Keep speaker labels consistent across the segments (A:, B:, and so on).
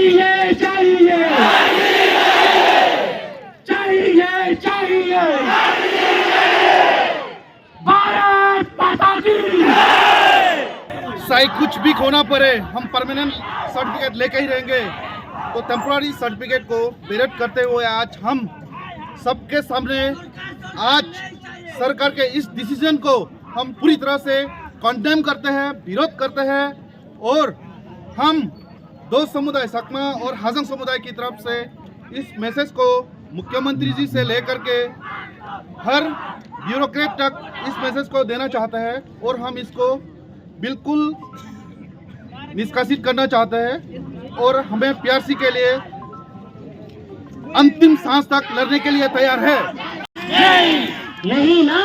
A: चाहिए चाहिए चाहिए चाहिए भारत माता की।
B: चाहे कुछ भी खोना पड़े हम परमानेंट सर्टिफिकेट लेके ही रहेंगे। तो टेम्पोररी सर्टिफिकेट को विरोध करते हुए आज हम सबके सामने आज सरकार के इस डिसीजन को हम पूरी तरह से कंडेम करते हैं, विरोध करते हैं। और हम दो समुदाय सकमा और हाजंग समुदाय की तरफ से इस मैसेज को मुख्यमंत्री जी से लेकर के हर ब्यूरोक्रेट तक इस मैसेज को देना चाहते हैं और हम इसको बिल्कुल निष्कासित करना चाहते हैं और हमें पीआरसी के लिए अंतिम सांस तक लड़ने के लिए तैयार है।
A: नहीं ना,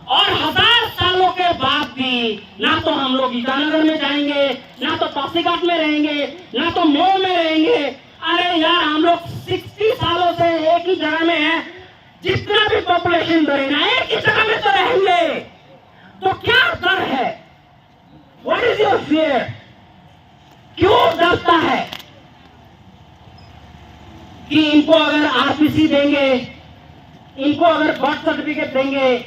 A: और 1000 सालों के बाद भी ना तो हम लोग ईटानगर में जाएंगे, ना तो पासीघाट में रहेंगे, ना तो मऊ में रहेंगे। अरे यार, हम लोग 60 सालों से एक ही जगह में है। जितना भी पॉपुलेशन बढ़ेगा एक ही जगह में तो रहेंगे। तो क्या डर है? What is your fear? क्यों डरता है कि इनको अगर आरपीसी देंगे, इनको अगर बर्थ सर्टिफिकेट देंगे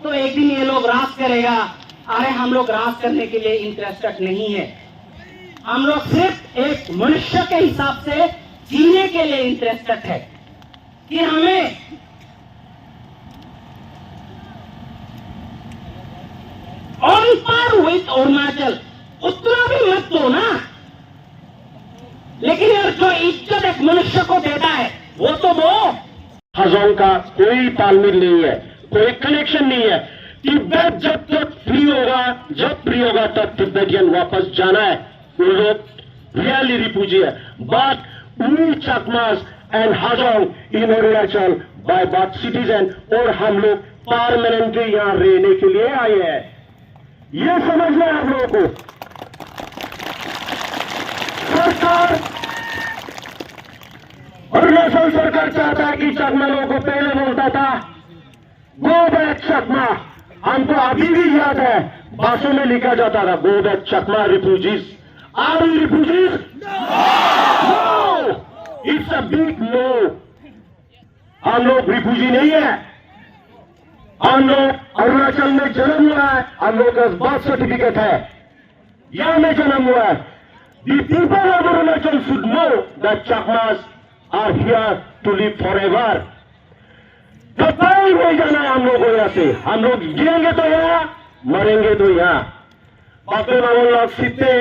A: तो एक दिन ये लोग राज करेगा। अरे हम लोग राज करने के लिए इंटरेस्टेड नहीं है। हम लोग सिर्फ एक मनुष्य के हिसाब से जीने के लिए इंटरेस्टेड है कि हमें ऑन पार विथ अरुणाचल उतना भी मत दो ना, लेकिन यार जो इज्जत एक मनुष्य को देता है वो तो दो।
C: हाजोंग का कोई तालमेल नहीं है, कोई कनेक्शन नहीं है। तिब्बत जब तक फ्री होगा, जब फ्री होगा तब तिब्बतियन वापस जाना है। वो लोग रियली रिफ्यूजी है। But we Chakmas and Hajong in Arunachal by birth citizen, और हम लोग परमानेंटली यहाँ रहने के लिए आए हैं। ये समझना है आप लोगों को। सरकार, अरुणाचल सरकार चाहता है कि चकमा लोगों को पहले बोलता था गो बैक चकमा। हमको अभी भी याद है, बासों में लिखा जाता था go back Chakma refugees. Are you refugees? No, it's a big no. हम लोग रिफ्यूजी नहीं है। हम लोग अरुणाचल में जन्म हुआ है, हम लोग का बर्थ सर्टिफिकेट है, यहां में जन्म हुआ है। The people of Arunachal should know that Chakmas are here to live forever. कतई नहीं जाना है हम लोग को यहाँ से। हम लोग जिएंगे तो यहाँ, मरेंगे तो यहाँ। बाकी मामूल लोग सीते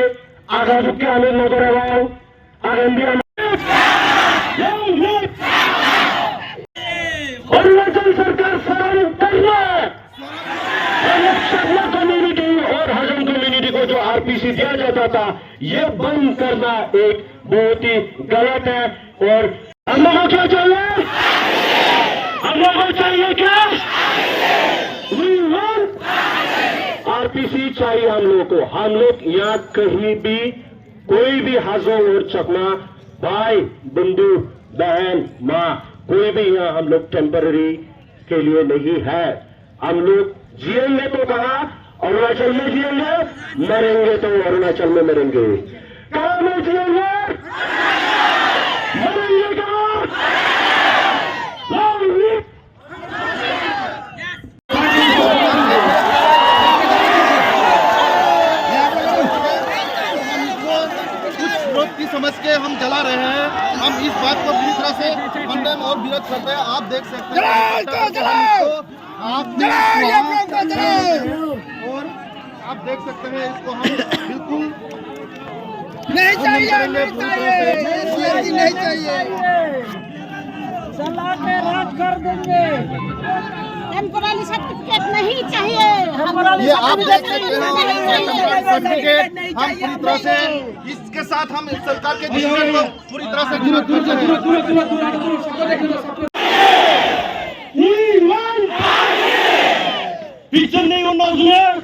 C: आगा झुके हमें नजर आवाओ आगे इंडिया में अरुणाचल सरकार फौरन करना है। कम्युनिटी और हाजोंग कम्युनिटी को जो आरपीसी दिया जाता था ये बंद करना एक बहुत ही गलत है। और हम लोगों को क्या चाहिए? हम लोगों को चाहिए क्या? आरपीसी चाहिए हम लोगों को। हम लोग यहाँ कहीं भी कोई भी हाजोंग और चकमा भाई बंधु बहन माँ कोई भी यहाँ हम लोग टेम्पररी के लिए नहीं है। हम लोग जिएंगे तो कहा अरुणाचल में जिएंगे, मरेंगे तो अरुणाचल में मरेंगे। कहाँ में जिएंगे, मरेंगे कहाँ?
B: समझ के हम जला रहे हैं। हम इस बात को पूरी तरह से कंडेम और विरोध करते हैं। आप देख सकते हैं, और आप देख सकते हैं इसको हम बिल्कुल
D: नहीं चाहिए, नहीं चाहिए,
E: चला के राज कर देंगे। टेम्पोररी सर्टिफिकेट नहीं चाहिए।
B: ये आप देख सकते हैं सर्टिफिकेट हम पूरी तरह से इसके साथ हम सरकार के डिसीजन को पूरी तरह से विरोध करते हैं।
A: Picture नहीं होना उसमें।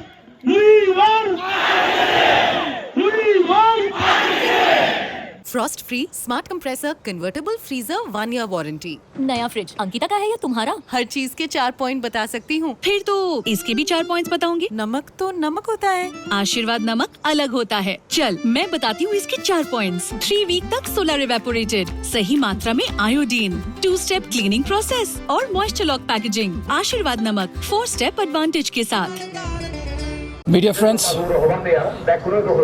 F: Frost free smart compressor convertible freezer 1 year warranty.
G: नया फ्रिज अंकिता का है या तुम्हारा?
F: हर चीज के 4 पॉइंट बता सकती हूँ।
G: फिर तो इसके भी 4 पॉइंट्स बताऊंगी।
F: नमक तो नमक होता है।
G: आशीर्वाद नमक अलग होता है। चल मैं बताती हूँ इसके 4 पॉइंट्स। 3 वीक तक सोलर इवेपोरेटेड, सही मात्रा में आयोडीन, 2 स्टेप क्लीनिंग प्रोसेस और मॉइस्चर लॉक पैकेजिंग। आशीर्वाद नमक 4 स्टेप एडवांटेज के साथ।
H: Media friends,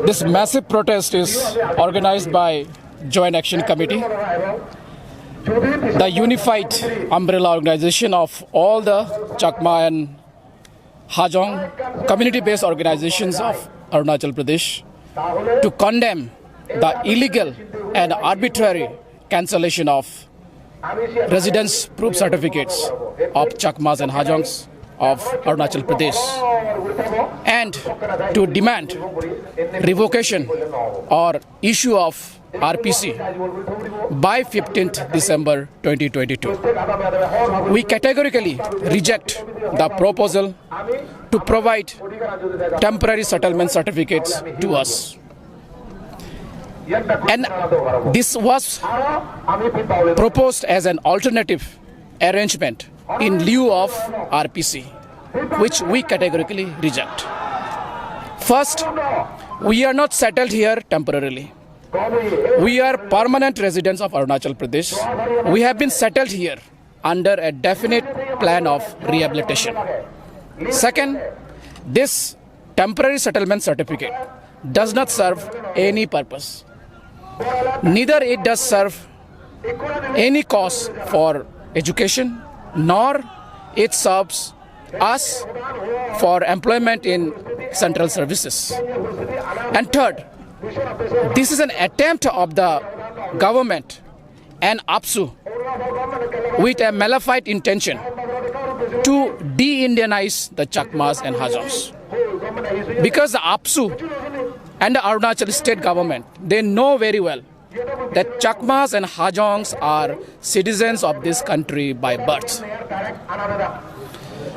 H: this massive protest is organized by Joint Action Committee, the unified umbrella organization of all the Chakma and Hajong community-based organizations of Arunachal Pradesh, to condemn the illegal and arbitrary cancellation of residence proof certificates of Chakmas and Hajongs of Arunachal Pradesh, and to demand revocation or issue of RPC by 15th December 2022. We categorically reject the proposal to provide temporary settlement certificates to us. And this was proposed as an alternative arrangement in lieu of RPC, which we categorically reject. First, we are not settled here temporarily. We are permanent residents of Arunachal Pradesh. We have been settled here under a definite plan of rehabilitation. Second, this temporary settlement certificate does not serve any purpose. Neither it does serve any cause for education, nor it serves us for employment in central services. And third, this is an attempt of the government and APSU with a malefic intention to de-Indianize the Chakmas and Hajongs. Because the APSU and the Arunachal state government, they know very well that Chakmas and Hajongs are citizens of this country by birth.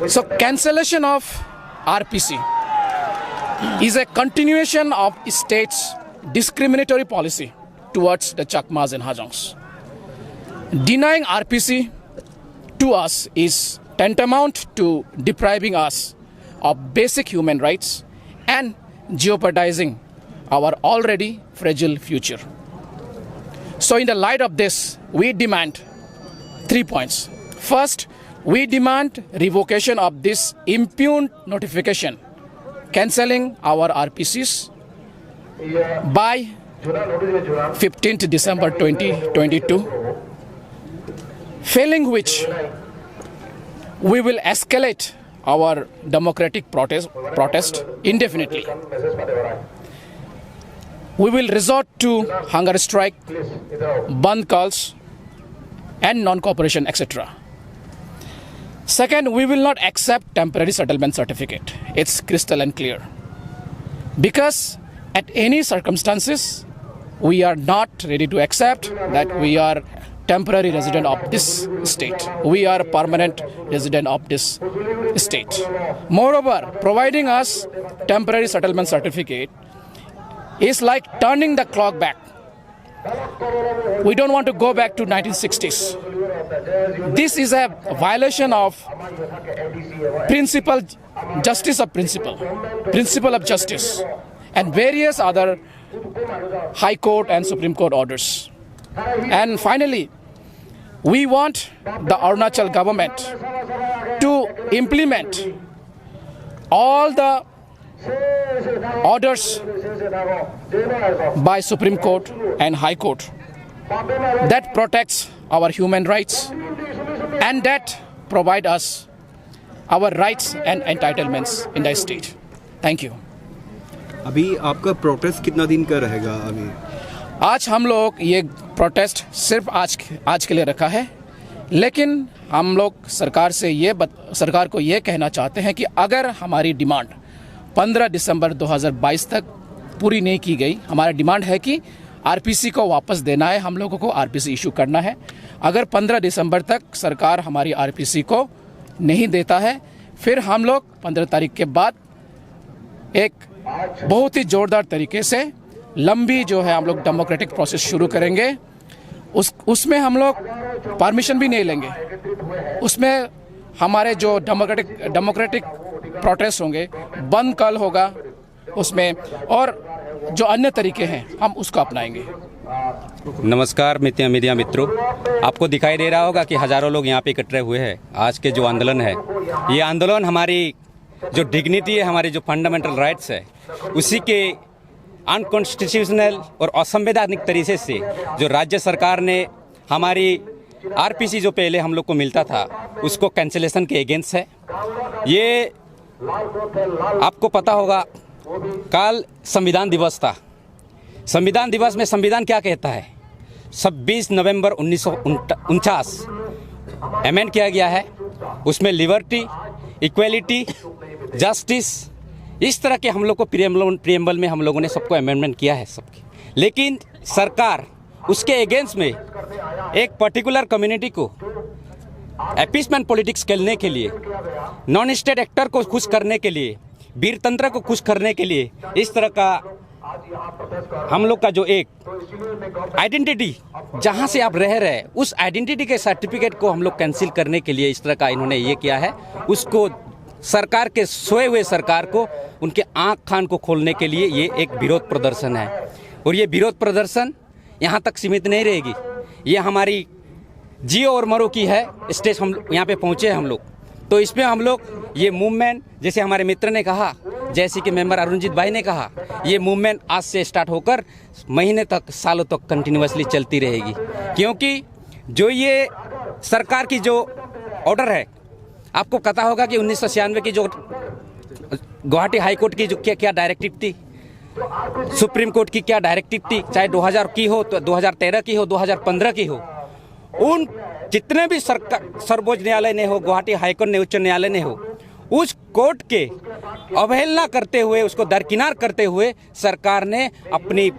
H: So cancellation of RPC is a continuation of state's discriminatory policy towards the Chakmas and Hajongs. Denying RPC to us is tantamount to depriving us of basic human rights and jeopardizing our already fragile future. So in the light of this, we demand 3 points. First, we demand revocation of this impugned notification, cancelling our RPCs by 15th December 2022, failing which we will escalate our democratic protest indefinitely. We will resort to hunger strike, Bandh calls, and non-cooperation, etc. Second, we will not accept temporary settlement certificate. It's crystal and clear. Because at any circumstances, we are not ready to accept that we are temporary resident of this state. We are permanent resident of this state. Moreover, providing us temporary settlement certificate is like turning the clock back. We don't want to go back to 1960s. This is a violation of justice of principle of justice, and various other High Court and Supreme Court orders. And finally, we want the Arunachal government to implement all the orders by Supreme Court and High Court that protects our human rights and that provide us our rights and entitlements in the state. Thank you.
I: अभी आपका protest कितना दिन का रहेगा? अभी
H: आज हम लोग ये प्रोटेस्ट सिर्फ आज के लिए रखा है, लेकिन हम लोग सरकार को ये कहना चाहते हैं कि अगर हमारी डिमांड 15 दिसंबर 2022 तक पूरी नहीं की गई, हमारा डिमांड है कि आरपीसी को वापस देना है, हम लोगों को आरपीसी इशू करना है। अगर 15 दिसंबर तक सरकार हमारी आरपीसी को नहीं देता है, फिर हम लोग 15 तारीख के बाद एक बहुत ही जोरदार तरीके से लंबी जो है हम लोग डेमोक्रेटिक प्रोसेस शुरू करेंगे। उसमें हम लोग परमिशन भी नहीं लेंगे। उसमें हमारे जो डेमोक्रेटिक प्रोटेस्ट होंगे बंद कल होगा उसमें, और जो अन्य तरीके हैं हम उसको अपनाएंगे।
J: नमस्कार मीडिया मित्रों, आपको दिखाई दे रहा होगा कि हज़ारों लोग यहाँ पे इकट्ठे हुए हैं। आज के जो आंदोलन है, ये आंदोलन हमारी जो डिग्निटी है, हमारी जो फंडामेंटल राइट्स है, उसी के अनकॉन्स्टिट्यूशनल और असंवैधानिक तरीके से जो राज्य सरकार ने हमारी आरपीसी जो पहले हम लोग को मिलता था उसको कैंसिलेशन के अगेंस्ट है। ये आपको पता होगा, कल संविधान दिवस था। संविधान दिवस में संविधान क्या कहता है? 26 नवंबर 1949 अमेंड किया गया है। उसमें लिबर्टी, इक्वलिटी, जस्टिस, इस तरह के हम लोग को प्रीएम्बल में हम लोगों ने सबको अमेंडमेंट किया है सबकी। लेकिन सरकार उसके अगेंस्ट में एक पर्टिकुलर कम्युनिटी को अपीसमेंट पॉलिटिक्स खेलने के लिए, नॉन स्टेट एक्टर को खुश करने के लिए, वीरतंत्र को खुश करने के लिए, इस तरह का हम लोग का जो एक आइडेंटिटी जहां से आप रह रहे हैं उस आइडेंटिटी के सर्टिफिकेट को हम लोग कैंसिल करने के लिए इस तरह का इन्होंने ये किया है। उसको सरकार के सोए हुए सरकार को उनके आँख कान को खोलने के लिए ये एक विरोध प्रदर्शन है। और ये विरोध प्रदर्शन यहाँ तक सीमित नहीं रहेगी। ये हमारी जियो और मरो की है स्टेज, हम यहाँ पे पहुँचे हम लोग। तो इसमें हम लोग ये मूवमेंट, जैसे हमारे मित्र ने कहा, जैसे कि मेंबर अरुणजीत भाई ने कहा, ये मूवमेंट आज से स्टार्ट होकर महीने तक, सालों तक कंटिन्यूअसली चलती रहेगी। क्योंकि जो ये सरकार की जो ऑर्डर है, आपको पता होगा कि 1996 की जो गुवाहाटी हाई कोर्ट की जो क्या डायरेक्टिव थी, सुप्रीम कोर्ट की क्या डायरेक्टिव थी, चाहे 2000 की हो, तो 2013 की हो, 2015 की हो, उन जितने भी सर्वोच्च न्यायालय ने हो, गुवाहाटी हाईकोर्ट ने, उच्च न्यायालय ने हो, उस कोर्ट के अवहेलना करते हुए, उसको दरकिनार करते हुए सरकार ने अपनी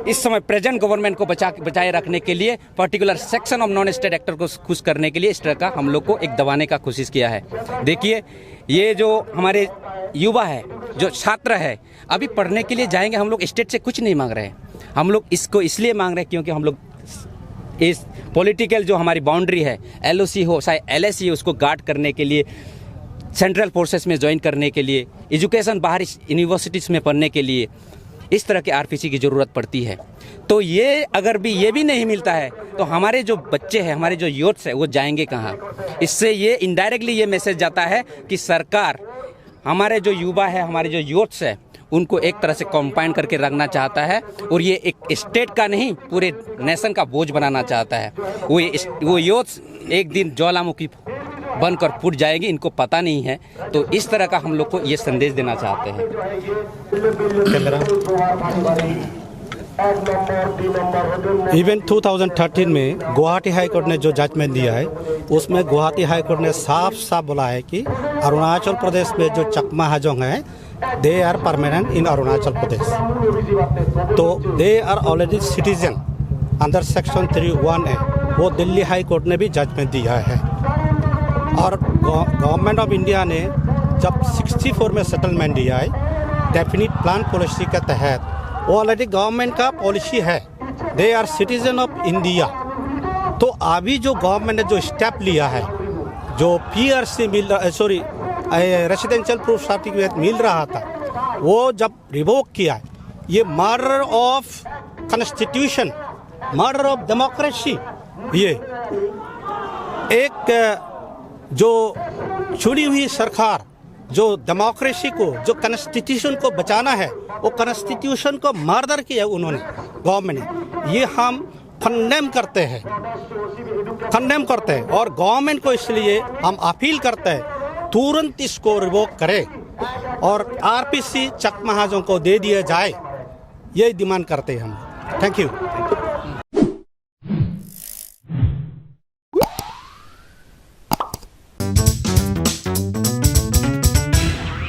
J: इस समय प्रेजेंट गवर्नमेंट को बचाए रखने के लिए particular section of non state actor को खुश करने के लिए इस तरह का हम लोग को एक दबाने का कोशिश किया है। देखिए, ये जो हमारे युवा है, जो छात्र है, अभी पढ़ने के लिए जाएंगे। हम लोग स्टेट से कुछ नहीं मांग रहे हैं, हम लोग इसको इसलिए मांग रहे हैं क्योंकि हम लोग इस पॉलिटिकल जो हमारी बाउंड्री है, एलओसी हो चाहे एलएसी हो, उसको गार्ड करने के लिए, सेंट्रल फोर्सेस में ज्वाइन करने के लिए, एजुकेशन बाहर यूनिवर्सिटीज़ में पढ़ने के लिए इस तरह के आरपीसी की ज़रूरत पड़ती है। तो ये अगर भी ये भी नहीं मिलता है तो हमारे जो बच्चे हैं, हमारे जो यूथ्स है, वो जाएंगे कहाँ? इससे ये इनडायरेक्टली ये मैसेज जाता है कि सरकार हमारे जो युवा है, हमारे जो यूथ्स है, उनको एक तरह से कंपाइन करके रखना चाहता है और ये एक स्टेट का नहीं, पूरे नेशन का बोझ बनाना चाहता है। वो यूथ्स एक दिन ज्वालामुखी बनकर फूट जाएगी, इनको पता नहीं है। तो इस तरह का हम लोग को ये संदेश देना चाहते हैं।
K: इवन 2013 में गुवाहाटी हाई कोर्ट ने जो जजमेंट दिया है, उसमें गुवाहाटी हाई कोर्ट ने साफ साफ बोला है कि अरुणाचल प्रदेश में जो चकमा हाजोंग है, they are permanent in Arunachal Pradesh. तो they are already citizen under section 3(1)(a), वो दिल्ली हाई कोर्ट ने भी जजमेंट दिया है। और गवर्नमेंट ऑफ इंडिया ने जब 64 में सेटलमेंट दिया है, डेफिनिट प्लान पॉलिसी के तहत, वो ऑलरेडी गवर्नमेंट का पॉलिसी है, they are citizen of India. तो अभी जो गवर्नमेंट ने जो स्टेप लिया है, जो पीआरसी रेसिडेंशियल प्रूफ सर्टिफिकेट मिल रहा था, वो जब रिवोक किया, ये murder of constitution, murder of democracy, ये एक जो चुनी हुई सरकार जो डेमोक्रेसी को, जो कॉन्स्टिट्यूशन को बचाना है, वो कॉन्स्टिट्यूशन को मर्डर किया उन्होंने, गवर्नमेंट ने। ये हम कंडेम करते हैं और गवर्नमेंट को इसलिए हम अपील करते हैं तुरंत इसको रिवोक करे और आरपीसी चकमा हाजों को दे दिया जाए, ये डिमांड करते हैं हम। Thank you.